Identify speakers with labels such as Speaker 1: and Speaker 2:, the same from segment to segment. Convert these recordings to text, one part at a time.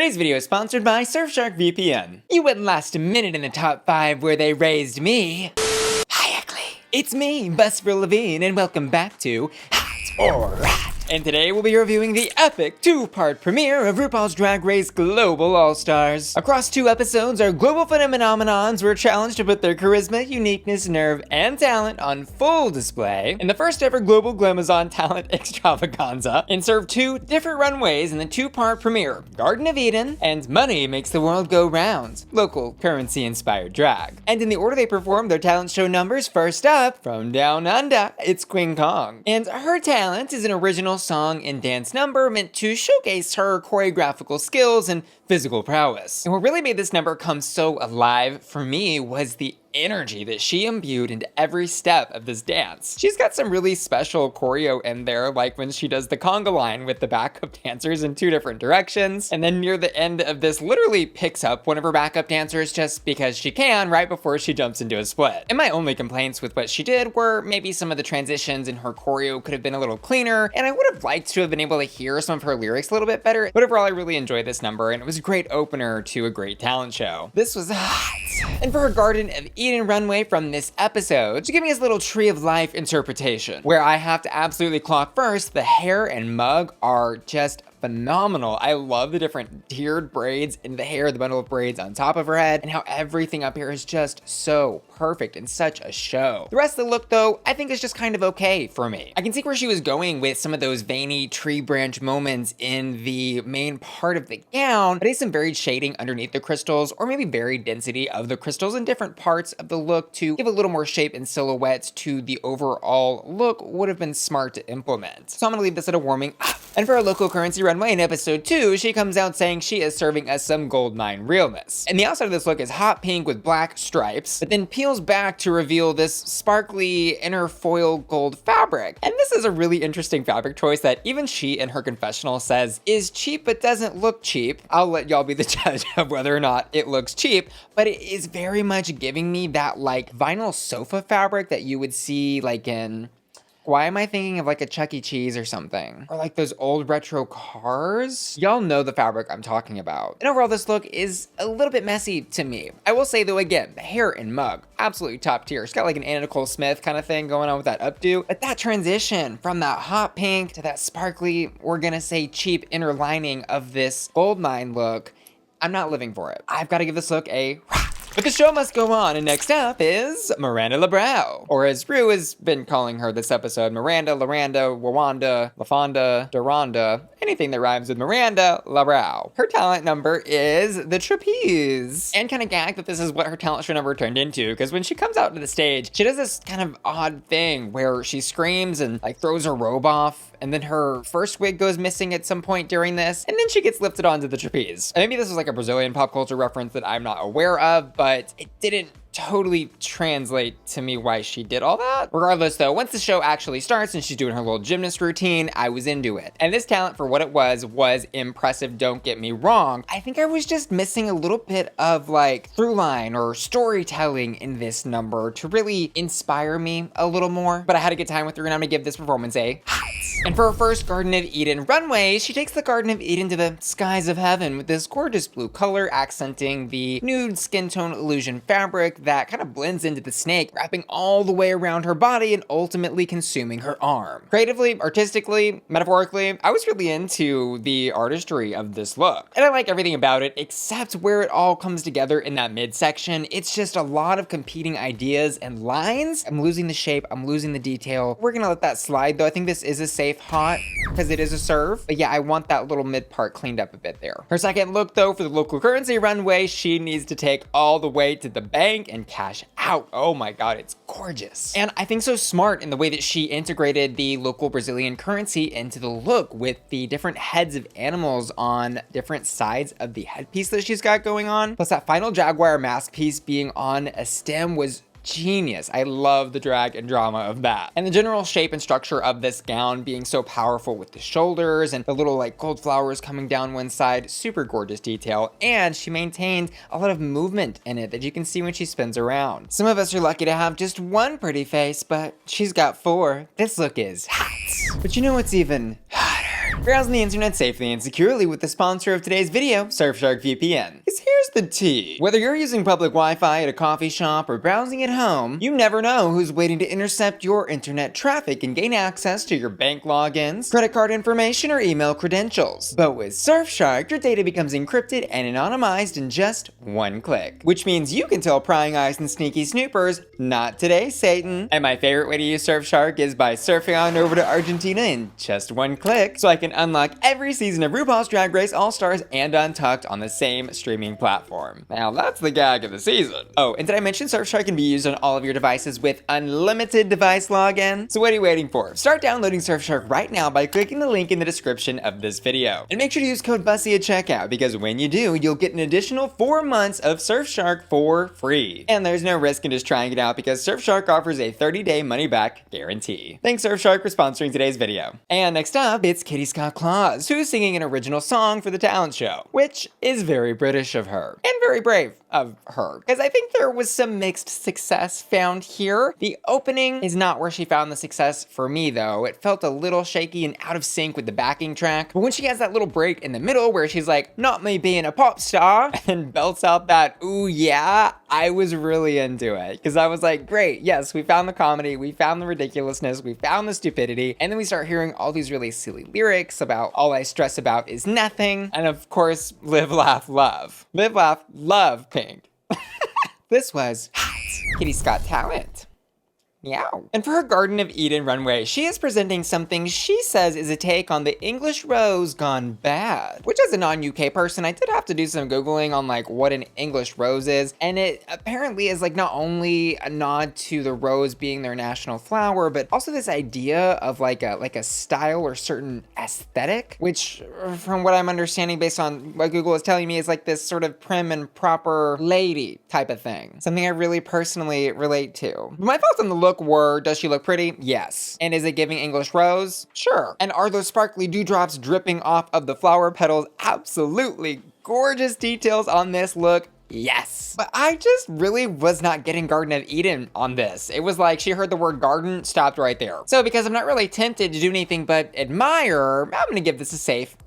Speaker 1: Today's video is sponsored by Surfshark VPN. You wouldn't last a minute in the top 5 where they raised me. Hayekly. It's me, Bussy Levine, and welcome back to Hot or Rat. And today we'll be reviewing the epic 2-part premiere of RuPaul's Drag Race Global All-Stars. Across 2 episodes, our global phenomenons were challenged to put their charisma, uniqueness, nerve, and talent on full display in the first ever global Glamazon talent extravaganza, and served 2 different runways in the 2-part premiere, Garden of Eden and Money Makes the World Go Round, local currency-inspired drag. And in the order they performed their talent show numbers, first up, from Down Under, it's Queen Kong. And her talent is an original song and dance number meant to showcase her choreographical skills and physical prowess. And what really made this number come so alive for me was the energy that she imbued into every step of this dance. She's got some really special choreo in there, like when she does the conga line with the backup dancers in 2 different directions, and then near the end of this literally picks up one of her backup dancers just because she can right before she jumps into a split. And my only complaints with what she did were maybe some of the transitions in her choreo could have been a little cleaner, and I would have liked to have been able to hear some of her lyrics a little bit better, but overall I really enjoyed this number, and it was a great opener to a great talent show. This was hot. And for her Garden of Eden runway from this episode, she's giving us a little tree of life interpretation, where I have to absolutely clock first, the hair and mug are just phenomenal. I love the different tiered braids in the hair, the bundle of braids on top of her head, and how everything up here is just so perfect and such a show. The rest of the look, though, I think is just kind of okay for me. I can see where she was going with some of those veiny tree branch moments in the main part of the gown, but I need some varied shading underneath the crystals, or maybe varied density of the crystals in different parts of the look to give a little more shape and silhouettes to the overall look would have been smart to implement. So I'm gonna leave this at a warming up. And for our local currency runway in episode 2, she comes out saying she is serving us some gold mine realness. And the outside of this look is hot pink with black stripes, but then peels back to reveal this sparkly inner foil gold fabric. And this is a really interesting fabric choice that even she in her confessional says is cheap but doesn't look cheap. I'll let y'all be the judge of whether or not it looks cheap, but it is very much giving me that like vinyl sofa fabric that you would see like in, why am I thinking of like a Chuck E. Cheese or something? Or like those old retro cars? Y'all know the fabric I'm talking about. And overall, this look is a little bit messy to me. I will say though, again, the hair and mug, absolutely top tier. It's got like an Anna Nicole Smith kind of thing going on with that updo. But that transition from that hot pink to that sparkly, we're gonna say cheap inner lining of this gold mine look, I'm not living for it. I've got to give this look a but the show must go on, and next up is Miranda Lebrao. Or as Rue has been calling her this episode, Miranda, Laranda, Wawanda, LaFonda, Duranda, anything that rhymes with Miranda Lebrao. Her talent number is the trapeze. And kind of gagged that this is what her talent show number turned into, because when she comes out to the stage, she does this kind of odd thing where she screams and like throws her robe off, and then her first wig goes missing at some point during this, and then she gets lifted onto the trapeze. And maybe this is like a Brazilian pop culture reference that I'm not aware of, but it didn't totally translate to me why she did all that. Regardless though, once the show actually starts and she's doing her little gymnast routine, I was into it. And this talent, for what it was impressive, don't get me wrong. I think I was just missing a little bit of like through line or storytelling in this number to really inspire me a little more. But I had a good time with her, and I'm gonna give this performance a hot. And for her first Garden of Eden runway, she takes the Garden of Eden to the skies of heaven with this gorgeous blue color accenting the nude skin tone illusion fabric that kind of blends into the snake, wrapping all the way around her body and ultimately consuming her arm. Creatively, artistically, metaphorically, I was really into the artistry of this look. And I like everything about it except where it all comes together in that midsection. It's just a lot of competing ideas and lines. I'm losing the shape, I'm losing the detail. We're gonna let that slide though. I think this is a safe hot because it is a serve. But yeah, I want that little mid part cleaned up a bit there. Her second look though for the local currency runway, she needs to take all the way to the bank and cash out. Oh my God, it's gorgeous. And I think so smart in the way that she integrated the local Brazilian currency into the look with the different heads of animals on different sides of the headpiece that she's got going on. Plus that final jaguar mask piece being on a stem was genius. I love the drag and drama of that. And the general shape and structure of this gown being so powerful with the shoulders and the little like gold flowers coming down one side, super gorgeous detail. And she maintained a lot of movement in it that you can see when she spins around. Some of us are lucky to have just one pretty face, but she's got 4. This look is hot. But you know what's even hotter? Browsing the internet safely and securely with the sponsor of today's video, Surfshark VPN. Because here's the tea. Whether you're using public Wi-Fi at a coffee shop or browsing at home, you never know who's waiting to intercept your internet traffic and gain access to your bank logins, credit card information, or email credentials. But with Surfshark, your data becomes encrypted and anonymized in just one click. Which means you can tell prying eyes and sneaky snoopers, not today, Satan. And my favorite way to use Surfshark is by surfing on over to Argentina in just one click, so I can unlock every season of RuPaul's Drag Race All-Stars and Untucked on the same streaming platform. Now that's the gag of the season. Oh, and did I mention Surfshark can be used on all of your devices with unlimited device login? So what are you waiting for? Start downloading Surfshark right now by clicking the link in the description of this video. And make sure to use code Bussy at checkout, because when you do, you'll get an additional 4 months of Surfshark for free. And there's no risk in just trying it out, because Surfshark offers a 30-day money-back guarantee. Thanks Surfshark for sponsoring today's video. And next up, it's Kitty Scott-Claus, who's singing an original song for the talent show, which is very British of her, and very brave of her, because I think there was some mixed success found here. The opening is not where she found the success for me, though. It felt a little shaky and out of sync with the backing track, but when she has that little break in the middle where she's like, "Not me being a pop star," and belts out that "ooh yeah," I was really into it, because I was like, great, yes, we found the comedy, we found the ridiculousness, we found the stupidity, and then we start hearing all these really silly lyrics about all I stress about is nothing, and of course, live, laugh, love. Live, laugh, love, pink. This was Kitty Scott talent. Meow. And for her Garden of Eden runway, she is presenting something she says is a take on the English rose gone bad. Which, as a non-UK person, I did have to do some Googling on like what an English rose is. And it apparently is like not only a nod to the rose being their national flower, but also this idea of like a style or certain aesthetic, which from what I'm understanding based on what Google is telling me is like this sort of prim and proper lady type of thing. Something I really personally relate to. My thoughts on the look were, does she look pretty? Yes. And is it giving English rose? Sure. And are those sparkly dewdrops dripping off of the flower petals? Absolutely gorgeous details on this look. Yes. But I just really was not getting Garden of Eden on this. It was like she heard the word garden, stopped right there. So because I'm not really tempted to do anything but admire, I'm gonna give this a safe.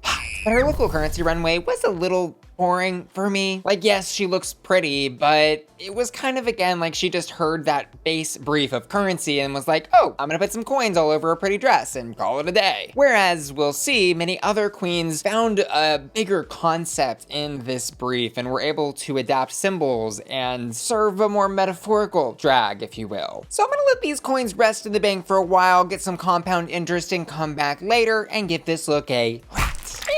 Speaker 1: But her local currency runway was a little boring for me. Like, yes, she looks pretty, but it was kind of, again, like she just heard that base brief of currency and was like, oh, I'm gonna put some coins all over a pretty dress and call it a day. Whereas we'll see many other queens found a bigger concept in this brief and were able to adapt symbols and serve a more metaphorical drag, if you will. So I'm gonna let these coins rest in the bank for a while, get some compound interest, and come back later and give this look a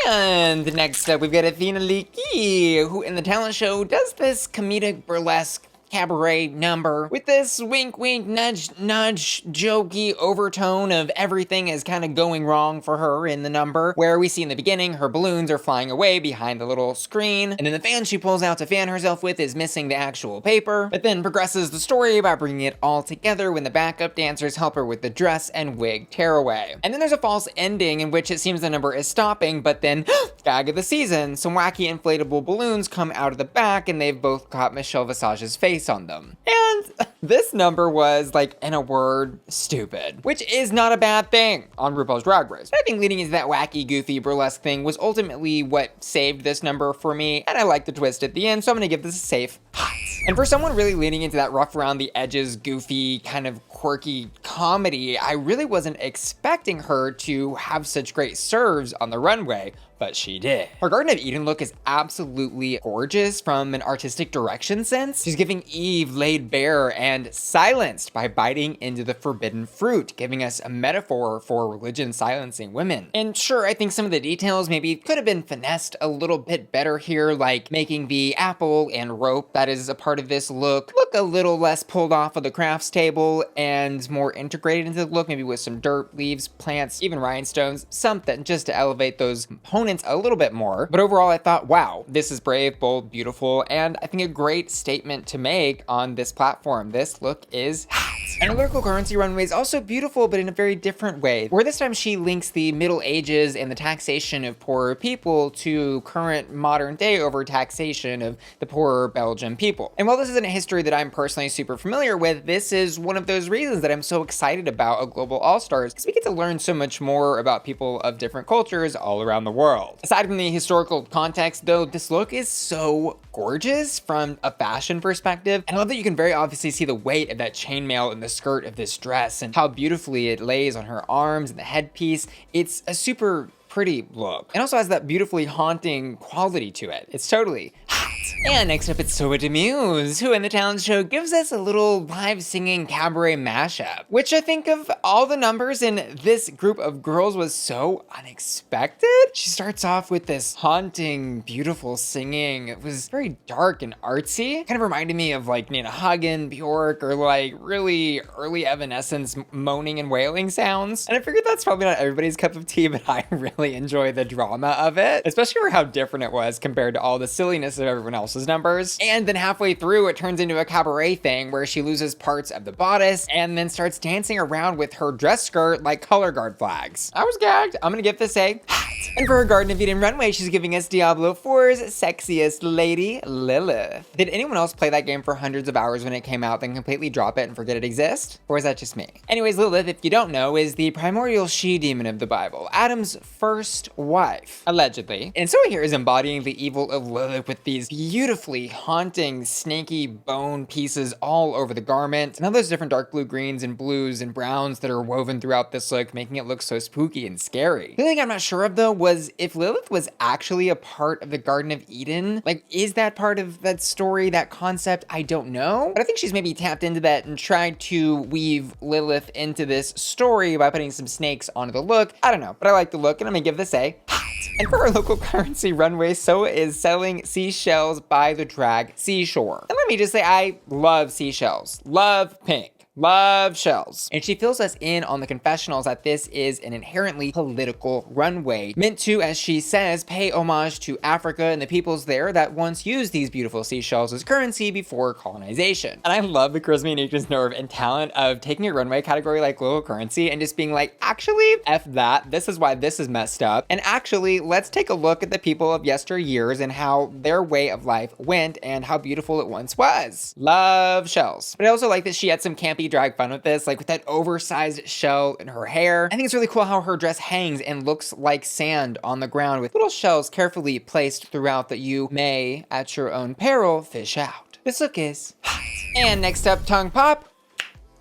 Speaker 1: And next up, we've got Athena Likis, who in the talent show does this comedic burlesque cabaret number with this wink wink nudge nudge jokey overtone of everything is kind of going wrong for her in the number, where we see in the beginning her balloons are flying away behind the little screen, and then the fan she pulls out to fan herself with is missing the actual paper, but then progresses the story by bringing it all together when the backup dancers help her with the dress and wig tearaway. And then there's a false ending in which it seems the number is stopping, but then gag of the season, some wacky inflatable balloons come out of the back and they've both got Michelle Visage's face on them. And this number was, like, in a word, stupid, which is not a bad thing on RuPaul's Drag Race. But I think leading into that wacky, goofy, burlesque thing was ultimately what saved this number for me, and I like the twist at the end, so I'm gonna give this a safe hot. And for someone really leaning into that rough around the edges, goofy, kind of quirky comedy, I really wasn't expecting her to have such great serves on the runway, but she did. Her Garden of Eden look is absolutely gorgeous from an artistic direction sense. She's giving Eve laid bare and silenced by biting into the forbidden fruit, giving us a metaphor for religion silencing women. And sure, I think some of the details maybe could have been finessed a little bit better here, like making the apple and rope that is a part of this look a little less pulled off of the crafts table and more integrated into the look, maybe with some dirt, leaves, plants, even rhinestones, something just to elevate those components a little bit more. But overall, I thought, wow, this is brave, bold, beautiful, and I think a great statement to make on this platform. This look is hot. And her lyrical currency runway is also beautiful, but in a very different way, where this time she links the Middle Ages and the taxation of poorer people to current modern day over taxation of the poorer Belgian people. And while this isn't a history that I'm personally super familiar with, this is one of those reasons that I'm so excited about a Global All-Stars, because we get to learn so much more about people of different cultures all around the world. Aside from the historical context, though, this look is so gorgeous from a fashion perspective. And I love that you can very obviously see the weight of that chainmail in the skirt of this dress and how beautifully it lays on her arms and the headpiece. It's a super pretty look. It also has that beautifully haunting quality to it. It's totally hot. And next up, it's Soa de Muse, who in the talent show gives us a little live singing cabaret mashup, which I think of all the numbers in this group of girls was so unexpected. She starts off with this haunting, beautiful singing. It was very dark and artsy. Kind of reminded me of like Nina Hagen, Bjork, or like really early Evanescence moaning and wailing sounds. And I figured that's probably not everybody's cup of tea, but I really enjoy the drama of it, especially for how different it was compared to all the silliness of everyone else's numbers. And then halfway through, it turns into a cabaret thing where she loses parts of the bodice and then starts dancing around with her dress skirt like color guard flags. I was gagged. I'm gonna give this a hot. And for her Garden of Eden runway, she's giving us Diablo 4's sexiest lady, Lilith. Did anyone else play that game for hundreds of hours when it came out, then completely drop it and forget it exists? Or is that just me? Anyways, Lilith, if you don't know, is the primordial she-demon of the Bible, Adam's first wife, allegedly. And so here is embodying the evil of Lilith with these beautifully haunting, snaky bone pieces all over the garment, and all those different dark blue greens and blues and browns that are woven throughout this look, making it look so spooky and scary. The thing I'm not sure of though was if Lilith was actually a part of the Garden of Eden. Like, is that part of that story, that concept? I don't know. But I think she's maybe tapped into that and tried to weave Lilith into this story by putting some snakes onto the look. I don't know, but I like the look and I'm gonna give this a hot. And for our local currency runway, Soa is selling seashells by the drag seashore. And let me just say, I love seashells. Love pink. Love shells. And she fills us in on the confessionals that this is an inherently political runway, meant to, as she says, pay homage to Africa and the peoples there that once used these beautiful seashells as currency before colonization. And I love the charisma, uniqueness, nerve, and talent of taking a runway category like global currency and just being like, actually, F that, this is why this is messed up. And actually, let's take a look at the people of yesteryears and how their way of life went and how beautiful it once was. Love shells. But I also like that she had some campy drag fun with this, like with that oversized shell in her hair. I think it's really cool how her dress hangs and looks like sand on the ground with little shells carefully placed throughout that you may, at your own peril, fish out. This look is hot. And next up, tongue pop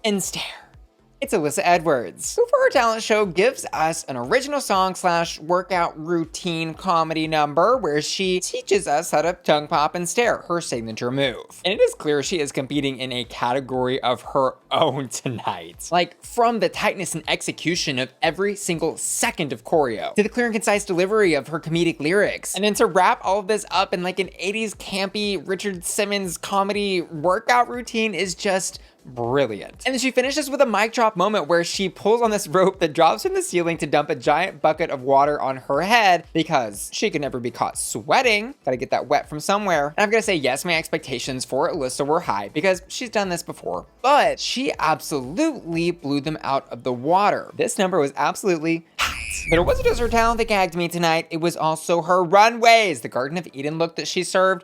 Speaker 1: and stare. It's Alyssa Edwards, who for her talent show gives us an original song / workout routine comedy number where she teaches us how to tongue pop and stare, her signature move. And it is clear she is competing in a category of her own tonight. Like, from the tightness and execution of every single second of choreo, to the clear and concise delivery of her comedic lyrics, and then to wrap all of this up in like an 80s campy Richard Simmons comedy workout routine is just brilliant. And then she finishes with a mic drop moment where she pulls on this rope that drops from the ceiling to dump a giant bucket of water on her head because she can never be caught sweating. Gotta get that wet from somewhere. And I'm gonna say, yes, my expectations for Alyssa were high because she's done this before, but she absolutely blew them out of the water. This number was absolutely hot. But it wasn't just her talent that gagged me tonight, it was also her runways. The Garden of Eden look that she served,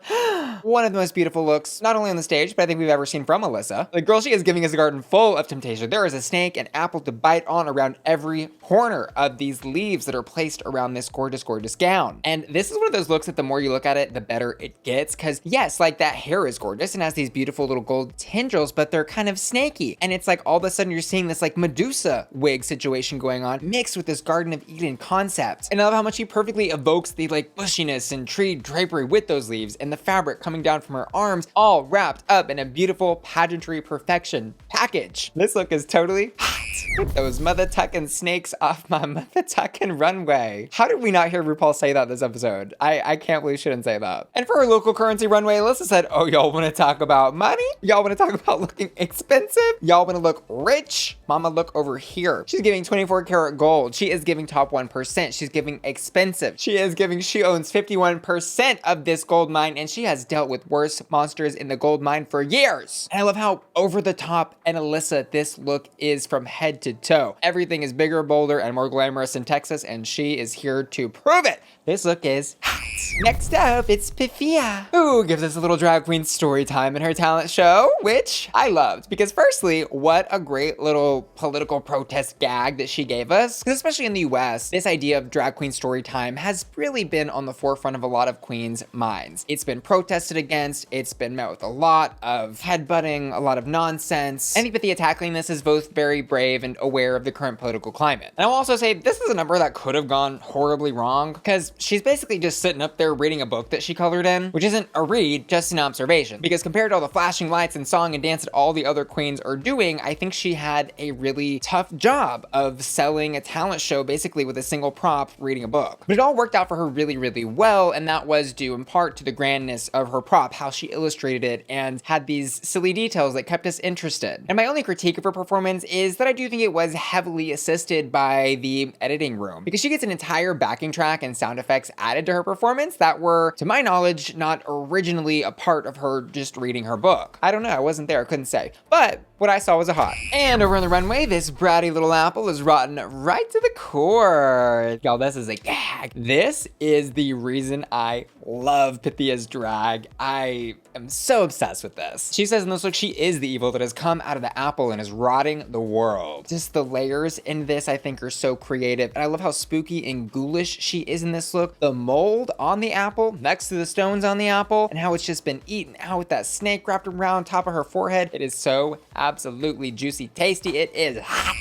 Speaker 1: one of the most beautiful looks, not only on the stage, but I think we've ever seen from Alyssa. The girl she is giving us a garden full of temptation. There is a snake and apple to bite on around every corner of these leaves that are placed around this gorgeous, gorgeous gown. And this is one of those looks that the more you look at it, the better it gets. Cause yes, like that hair is gorgeous and has these beautiful little gold tendrils, but they're kind of snaky. And it's like all of a sudden you're seeing this like Medusa wig situation going on mixed with this Garden of Eden concept. And I love how much she perfectly evokes the like bushiness and tree drapery with those leaves and the fabric coming down from her arms, all wrapped up in a beautiful pageantry perfection package. This look is totally hot. Get those mother-tucking snakes off my mother-tucking runway. How did we not hear RuPaul say that this episode? I can't believe she didn't say that. And for her local currency runway, Alyssa said, oh, y'all want to talk about money? Y'all want to talk about looking expensive? Y'all want to look rich? Mama, look over here. She's giving 24 karat gold. She is giving top 1%. She's giving expensive. She owns 51% of this gold mine, and she has dealt with worse monsters in the gold mine for years. And I love how over the top and Alyssa this look is from head to toe. Everything is bigger, bolder, and more glamorous in Texas, and she is here to prove it. This look is hot. Next up, it's Pythia, who gives us a little drag queen story time in her talent show, which I loved because firstly, what a great little political protest gag that she gave us. Because especially in the US, this idea of drag queen story time has really been on the forefront of a lot of queens' minds. It's been protested against, it's been met with a lot of headbutting, a lot of nonsense. I think Pythia tackling this is both very brave and aware of the current political climate. And I will also say this is a number that could have gone horribly wrong because she's basically just sitting up there reading a book that she colored in, which isn't a read, just an observation. Because compared to all the flashing lights and song and dance that all the other queens are doing, I think she had a really tough job of selling a talent show basically with a single prop reading a book. But it all worked out for her really, really well, and that was due in part to the grandness of her prop, how she illustrated it and had these silly details that kept us interested. And my only critique of her performance is that I do think it was heavily assisted by the editing room, because she gets an entire backing track and sound effects added to her performance that were, to my knowledge, not originally a part of her just reading her book. I don't know, I wasn't there, I couldn't say. But what I saw was a hot. And over on the runway, this bratty little apple is rotten right to the core. Y'all, this is a gag. This is the reason I love Pythia's drag. I am so obsessed with this. She says in this look, she is the evil that has come out of the apple and is rotting the world. Just the layers in this, I think, are so creative. And I love how spooky and ghoulish she is in this look. The mold on the apple, next to the stones on the apple, and how it's just been eaten out with that snake wrapped around top of her forehead. It is so absolutely juicy, tasty. It is hot.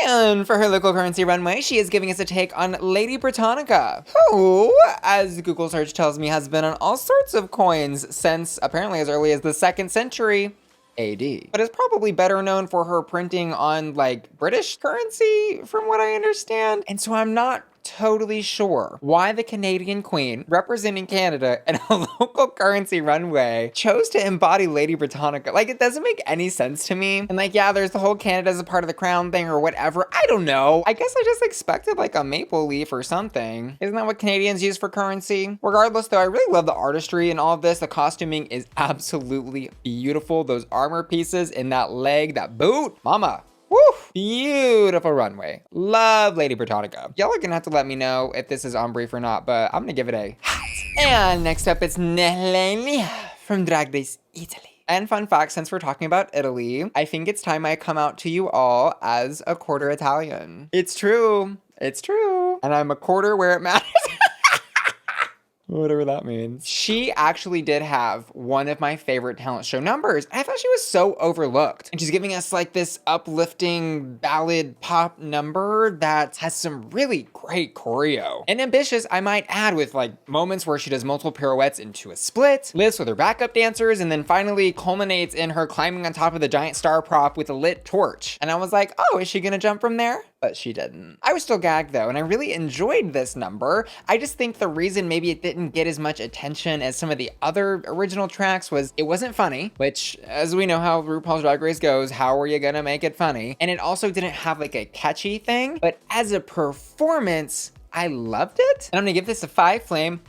Speaker 1: And for her local currency runway, she is giving us a take on Lady Britannica, who, as Google search tells me, has been on all sorts of coins since apparently as early as the 2nd century AD, but is probably better known for her printing on like British currency from what I understand. And so I'm not totally sure why the Canadian queen representing Canada in a local currency runway chose to embody Lady Britannica. Like, it doesn't make any sense to me. And like, yeah, there's the whole Canada as a part of the crown thing or whatever. I don't know. I guess I just expected like a maple leaf or something. Isn't that what Canadians use for currency? Regardless though, I really love the artistry in all of this. The costuming is absolutely beautiful. Those armor pieces in that leg, that boot, mama. Woo! Beautiful runway. Love Lady Britannica. Y'all are gonna have to let me know if this is on brief or not, but I'm gonna give it a hot. And next up, it's Nehellenia from Drag Race Italy. And fun fact, since we're talking about Italy, I think it's time I come out to you all as a quarter Italian. It's true. It's true. And I'm a quarter where it matters. Whatever that means. She actually did have one of my favorite talent show numbers. I thought she was so overlooked. And she's giving us like this uplifting ballad pop number that has some really great choreo. And ambitious, I might add, with like moments where she does multiple pirouettes into a split, lifts with her backup dancers, and then finally culminates in her climbing on top of the giant star prop with a lit torch. And I was like, oh, is she gonna jump from there? But she didn't. I was still gagged though, and I really enjoyed this number. I just think the reason maybe it didn't get as much attention as some of the other original tracks was it wasn't funny, which, as we know how RuPaul's Drag Race goes, how are you gonna make it funny? And it also didn't have like a catchy thing, but as a performance, I loved it. And I'm gonna give this a 5 flame.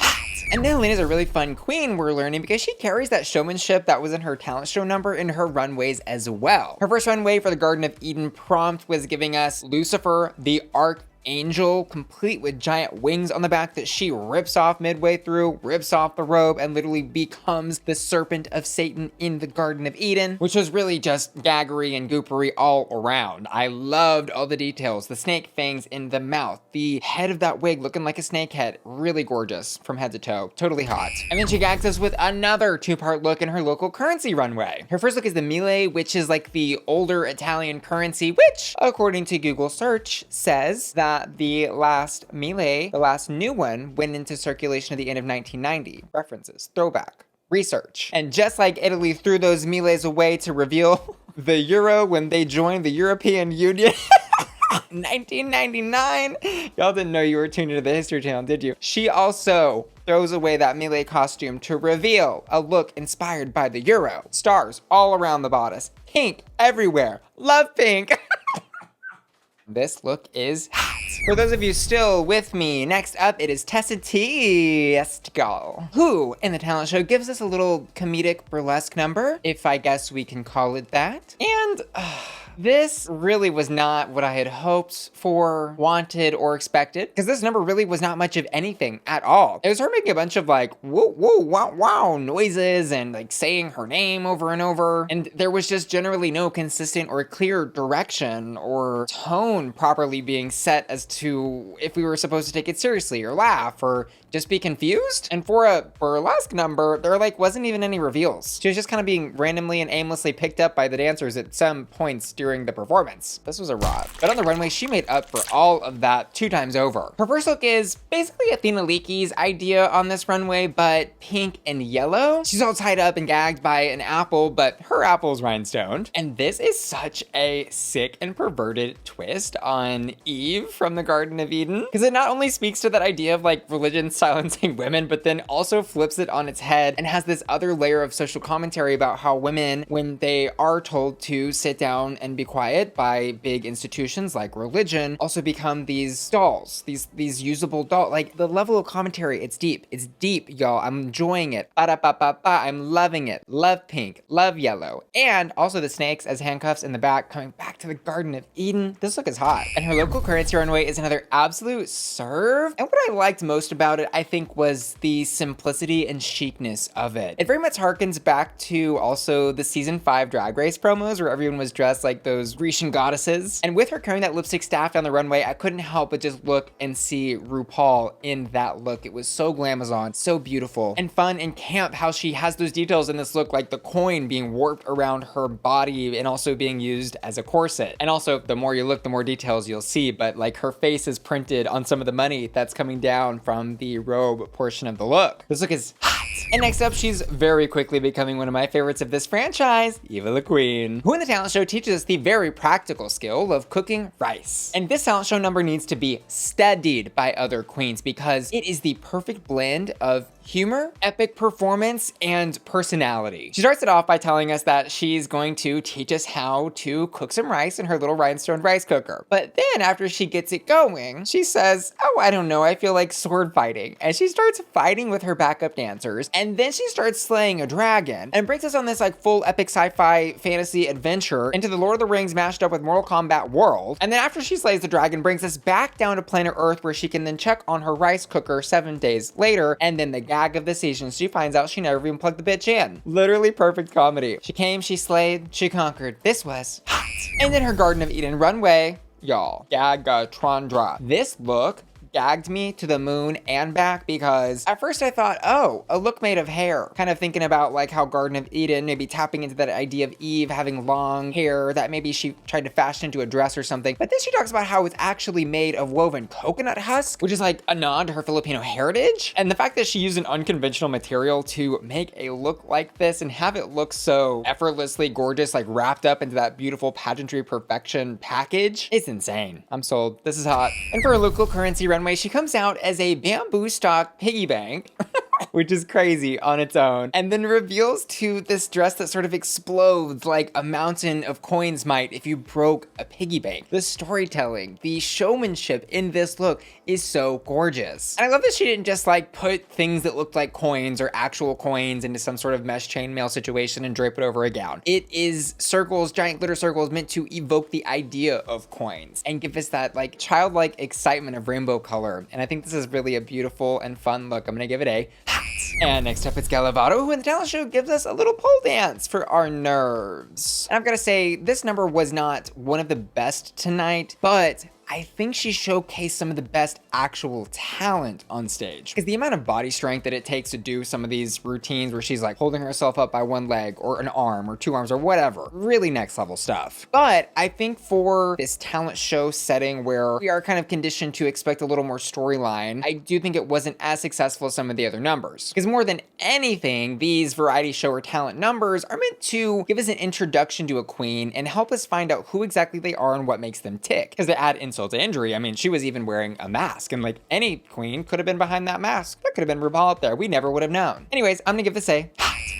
Speaker 1: And Nehellenia is a really fun queen, we're learning, because she carries that showmanship that was in her talent show number in her runways as well. Her first runway for the Garden of Eden prompt was giving us Lucifer, the Archangel, complete with giant wings on the back that she rips off midway through, rips off the robe, and literally becomes the serpent of Satan in the Garden of Eden, which was really just gaggery and goopery all around. I loved all the details, the snake fangs in the mouth, the head of that wig looking like a snake head, really gorgeous from head to toe, totally hot. And then she gags us with another 2-part look in her local currency runway. Her first look is the Mille, which is like the older Italian currency, which, according to Google search, says that the last Mille, the last new one, went into circulation at the end of 1990. References, throwback, research. And just like Italy threw those Milles away to reveal The Euro when they joined the European Union. 1999. Y'all didn't know you were tuned into the History Channel, did you? She also throws away that melee costume to reveal a look inspired by the Euro. Stars all around the bodice. Pink everywhere. Love pink. This look is hot. For those of you still with me, next up it is Tessa Testicle, who in the talent show gives us a little comedic burlesque number, if I guess we can call it that. And this really was not what I had hoped for, wanted, or expected, because this number really was not much of anything at all. It was her making a bunch of like, whoa, whoa, wow, wow noises and like saying her name over and over. And there was just generally no consistent or clear direction or tone properly being set as to if we were supposed to take it seriously or laugh or just be confused. And for a burlesque number, there like wasn't even any reveals. She was just kind of being randomly and aimlessly picked up by the dancers at some points during the performance. This was a rot. But on the runway, she made up for all of that 2 times over. Her first look is basically Athena Likis' idea on this runway, but pink and yellow. She's all tied up and gagged by an apple, but her apple's rhinestoned. And this is such a sick and perverted twist on Eve from the Garden of Eden, because it not only speaks to that idea of like religion silencing women, but then also flips it on its head and has this other layer of social commentary about how women, when they are told to sit down and be quiet by big institutions like religion, also become these dolls, these usable dolls. Like the level of commentary, it's deep, y'all. I'm enjoying it. Ba-da-ba-ba-ba. I'm loving it. Love pink, love yellow, and also the snakes as handcuffs in the back, coming back to the Garden of Eden. This look is hot. And her local currency runway is another absolute serve. And what I liked most about it, I think, was the simplicity and chicness of it. It very much harkens back to also the season 5 Drag Race promos where everyone was dressed like those Grecian goddesses. And with her carrying that lipstick staff down the runway, I couldn't help but just look and see Rupaul in that look. It was so glamazon, so beautiful and fun and camp how she has those details in this look, like the coin being warped around her body and also being used as a corset. And also, the more you look, the more details you'll see, but like her face is printed on some of the money that's coming down from the robe portion of the look. This look is hot. And next up, she's very quickly becoming one of my favorites of this franchise, Eva the Queen, who in the talent show teaches us the very practical skill of cooking rice. And this talent show number needs to be studied by other queens because it is the perfect blend of humor, epic performance, and personality. She starts it off by telling us that she's going to teach us how to cook some rice in her little rhinestone rice cooker. But then after she gets it going, she says, oh, I don't know, I feel like sword fighting. And she starts fighting with her backup dancers, and then she starts slaying a dragon and brings us on this like full epic sci-fi fantasy adventure into the Lord of the Rings mashed up with Mortal Kombat world. And then after she slays the dragon, brings us back down to planet Earth where she can then check on her rice cooker 7 days later, and then the gag of the season, she finds out she never even plugged the bitch in. Literally perfect comedy. She came, she slayed, she conquered. This was hot. And then her Garden of Eden runway, y'all, Gaga-trandra. This look gagged me to the moon and back because at first I thought, oh, a look made of hair. Kind of thinking about like how Garden of Eden, maybe tapping into that idea of Eve having long hair that maybe she tried to fashion into a dress or something. But then she talks about how it's actually made of woven coconut husk, which is like a nod to her Filipino heritage. And the fact that she used an unconventional material to make a look like this and have it look so effortlessly gorgeous, like wrapped up into that beautiful pageantry perfection package, it's insane. I'm sold. This is hot. And for a local currency runway, she comes out as a bamboo stock piggy bank, which is crazy on its own, and then reveals to this dress that sort of explodes like a mountain of coins might if you broke a piggy bank. The storytelling, the showmanship in this look is so gorgeous. And I love that she didn't just like put things that looked like coins or actual coins into some sort of mesh chainmail situation and drape it over a gown. It is circles, giant glitter circles meant to evoke the idea of coins and give us that like childlike excitement of rainbow color. And I think this is really a beautiful and fun look. I'm gonna give it a hot. And next up, it's Gala, who in the talent show gives us a little pole dance for our nerves. And I've got to say, this number was not one of the best tonight, but I think she showcased some of the best actual talent on stage. Because the amount of body strength that it takes to do some of these routines where she's like holding herself up by one leg or an arm or two arms or whatever, really next level stuff. But I think for this talent show setting where we are kind of conditioned to expect a little more storyline, I do think it wasn't as successful as some of the other numbers. Because more than anything, these variety show or talent numbers are meant to give us an introduction to a queen and help us find out who exactly they are and what makes them tick. Because to add insult to injury, I mean, she was even wearing a mask, and like any queen could have been behind that mask. That could have been Rupaul up there. We never would have known. Anyways, I'm gonna give this a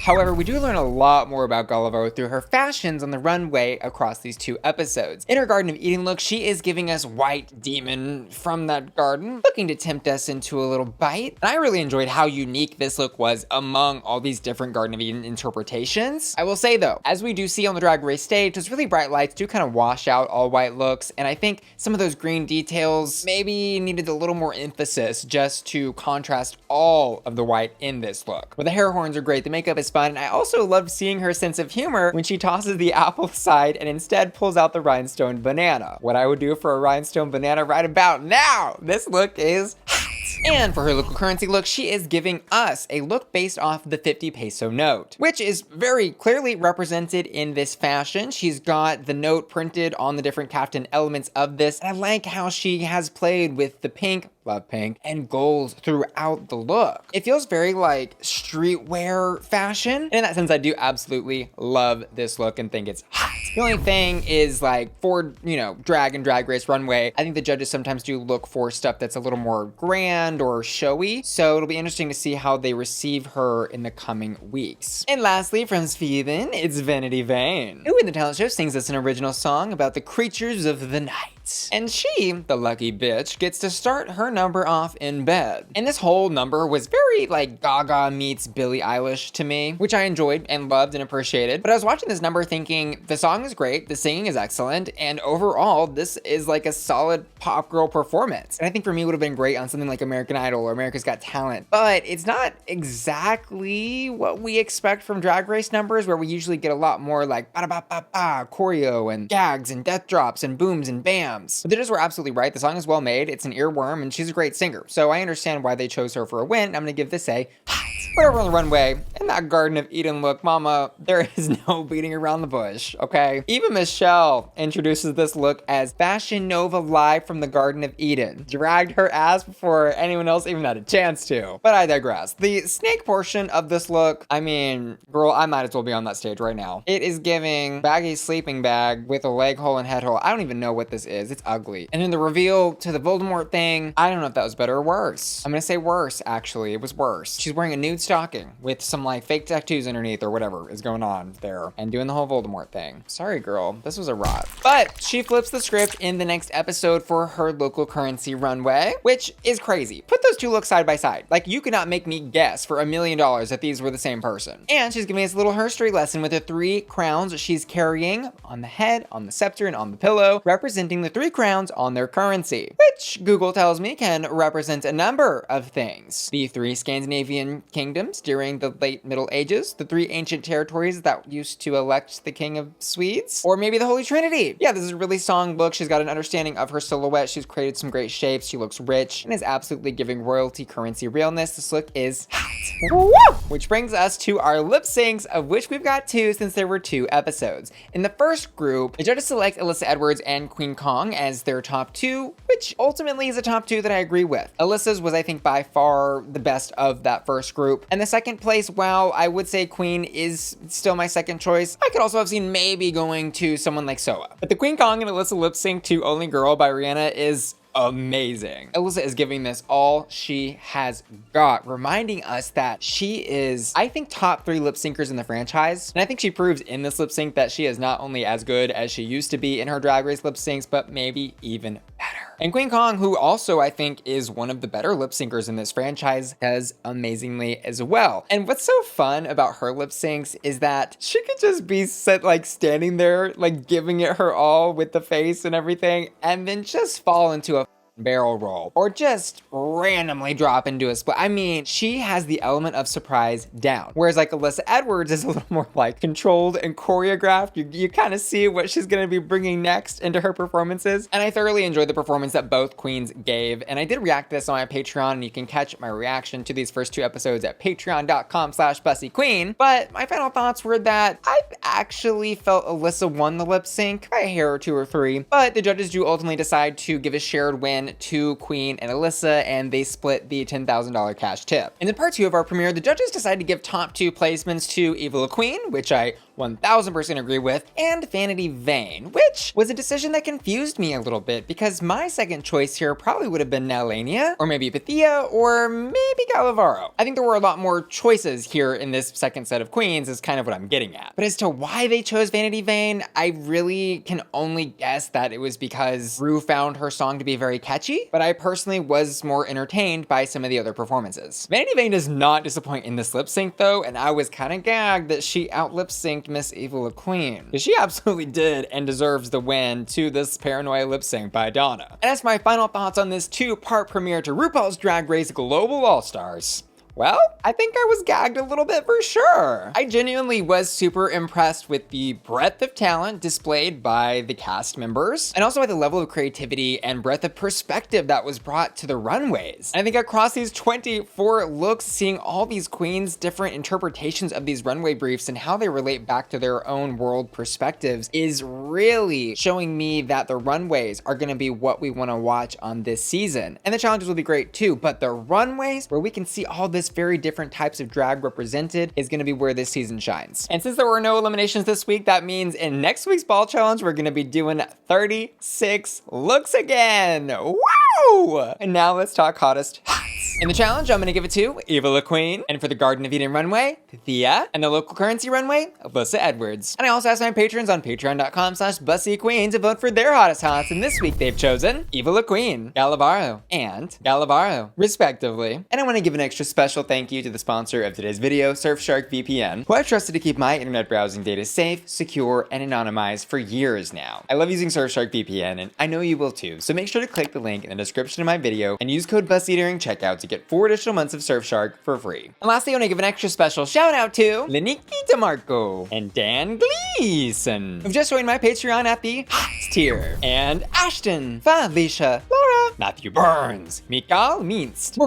Speaker 1: However, we do learn a lot more about Gala through her fashions on the runway across these 2 episodes. In her Garden of Eden look, she is giving us white demon from that garden, looking to tempt us into a little bite. And I really enjoyed how unique this look was among all these different Garden of Eden interpretations. I will say though, as we do see on the Drag Race stage, those really bright lights do kind of wash out all white looks, and I think some of those green details maybe needed a little more emphasis just to contrast all of the white in this look. But the hair horns are great, the makeup is fun, and I also loved seeing her sense of humor when she tosses the apple aside and instead pulls out the rhinestone banana. What I would do for a rhinestone banana right about now! This look is hot! And for her local currency look, she is giving us a look based off the 50 peso note, which is very clearly represented in this fashion. She's got the note printed on the different captain elements of this, and I like how she has played with the pink, love pink, and gold throughout the look. It feels very like streetwear fashion, and in that sense, I do absolutely love this look and think it's hot. The only thing is like for, you know, drag and drag race runway, I think the judges sometimes do look for stuff that's a little more grand or showy. So it'll be interesting to see how they receive her in the coming weeks. And lastly, from Sweden, it's Vanity Vane, who in the talent show sings us an original song about the creatures of the night. And she, the lucky bitch, gets to start her number off in bed. And this whole number was very like Gaga meets Billie Eilish to me, which I enjoyed and loved and appreciated. But I was watching this number thinking the song is great, the singing is excellent, and overall this is like a solid pop girl performance. And I think for me it would have been great on something like American Idol or America's Got Talent. But it's not exactly what we expect from drag race numbers, where we usually get a lot more like ba-da-ba-ba-ba choreo and gags and death drops and booms and bams. But the judges were absolutely right. The song is well made. It's an earworm, and she's a great singer. So I understand why they chose her for a win. I'm gonna give this a hot. But over on the runway, in that Garden of Eden look, mama, there is no beating around the bush, okay? Even Michelle introduces this look as Fashion Nova live from the Garden of Eden. Dragged her ass before anyone else even had a chance to. But I digress. The snake portion of this look, I mean, girl, I might as well be on that stage right now. It is giving baggy sleeping bag with a leg hole and head hole. I don't even know what this is. It's ugly. And then the reveal to the Voldemort thing, I don't know if that was better or worse. I'm gonna say worse, actually. It was worse. She's wearing a nude stocking with some like fake tattoos underneath or whatever is going on there and doing the whole Voldemort thing. Sorry, girl. This was a rot. But she flips the script in the next episode for her local currency runway, which is crazy. Put those two looks side by side. Like, you could not make me guess for $1 million that these were the same person. And she's giving us a little history lesson with the 3 crowns she's carrying on the head, on the scepter, and on the pillow, representing the 3 crowns on their currency, which Google tells me can represent a number of things. The 3 Scandinavian kingdoms during the late Middle Ages, the 3 ancient territories that used to elect the King of Swedes, or maybe the Holy Trinity. Yeah, this is a really strong look. She's got an understanding of her silhouette. She's created some great shapes. She looks rich and is absolutely giving royalty currency realness. This look is hot. Woo! Which brings us to our lip syncs, of which we've got 2 since there were 2 episodes. In the first group, the judges select Alyssa Edwards and Kween Kong as their top 2, which ultimately is a top 2 that I agree with. Alyssa's was, I think, by far the best of that first group. And the second place, while I would say Kween is still my second choice, I could also have seen maybe going to someone like Soa. But the Kween Kong and Alyssa lip sync to Only Girl by Rihanna is amazing. Alyssa is giving this all she has got, reminding us that she is, I think, top 3 lip syncers in the franchise. And I think she proves in this lip sync that she is not only as good as she used to be in her Drag Race lip syncs, but maybe even better. And Kween Kong, who also I think is one of the better lip syncers in this franchise, does amazingly as well. And what's so fun about her lip syncs is that she could just be standing there, like giving it her all with the face and everything, and then just fall into a barrel roll or just randomly drop into a split. I mean, she has the element of surprise down. Whereas like Alyssa Edwards is a little more like controlled and choreographed. You kind of see what she's going to be bringing next into her performances. And I thoroughly enjoyed the performance that both queens gave. And I did react to this on my Patreon, and you can catch my reaction to these first 2 episodes at patreon.com/BussyQueen. But my final thoughts were that I actually felt Alyssa won the lip sync by a hair or 2 or 3, but the judges do ultimately decide to give a shared win to Kween and Alyssa, and they split the $10,000 cash tip. And in part 2 of our premiere, the judges decided to give top 2 placements to Evil Queen, which I 1000% agree with, and Vanity Vane, which was a decision that confused me a little bit because my second choice here probably would have been Nehellenia, or maybe Pythia, or maybe Varo. I think there were a lot more choices here in this second set of queens is kind of what I'm getting at. But as to why they chose Vanity Vane, I really can only guess that it was because Rue found her song to be very catchy, but I personally was more entertained by some of the other performances. Vanity Vane does not disappoint in this lip sync though, and I was kind of gagged that she out lip synced Miss Evil Queen. She absolutely did and deserves the win to this Paranoia lip sync by Donna. And that's my final thoughts on this 2-part premiere to RuPaul's Drag Race Global All-Stars. Well, I think I was gagged a little bit for sure. I genuinely was super impressed with the breadth of talent displayed by the cast members, and also by the level of creativity and breadth of perspective that was brought to the runways. And I think across these 24 looks, seeing all these queens' different interpretations of these runway briefs and how they relate back to their own world perspectives is really showing me that the runways are gonna be what we wanna watch on this season. And the challenges will be great too, but the runways, where we can see all this very different types of drag represented, is gonna be where this season shines. And since there were no eliminations this week, that means in next week's ball challenge, we're gonna be doing 36 looks again. Wow! And now let's talk hottest hots. In the challenge, I'm gonna give it to Evil Queen, and for the Garden of Eden runway, Pythia, and the local currency runway, Alyssa Edwards. And I also asked my patrons on patreon.com/BussyQueen to vote for their hottest hots, and this week they've chosen Evil Queen, Varo, and Varo, respectively. And I wanna give an extra special thank you to the sponsor of today's video, Surfshark VPN, who I've trusted to keep my internet browsing data safe, secure, and anonymized for years now. I love using Surfshark VPN, and I know you will too, so make sure to click the link in the description of my video and use code Bussy during checkout to get 4 additional months of Surfshark for free. And lastly, I want to give an extra special shout out to Likis DeMarco and Dan Gleason, who've just joined my Patreon at the Hots tier, and Ashton, Felicia, Laura, Matthew Burns, Mikal Minst,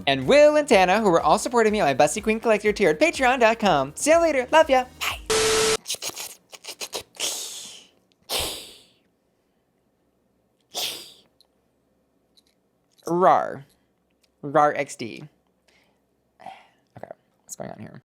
Speaker 1: and Will and Tana, who were all supporting me on my Bussy Queen Collector tier at patreon.com. See you later. Love ya. Bye. Rar XD. Okay, what's going on here?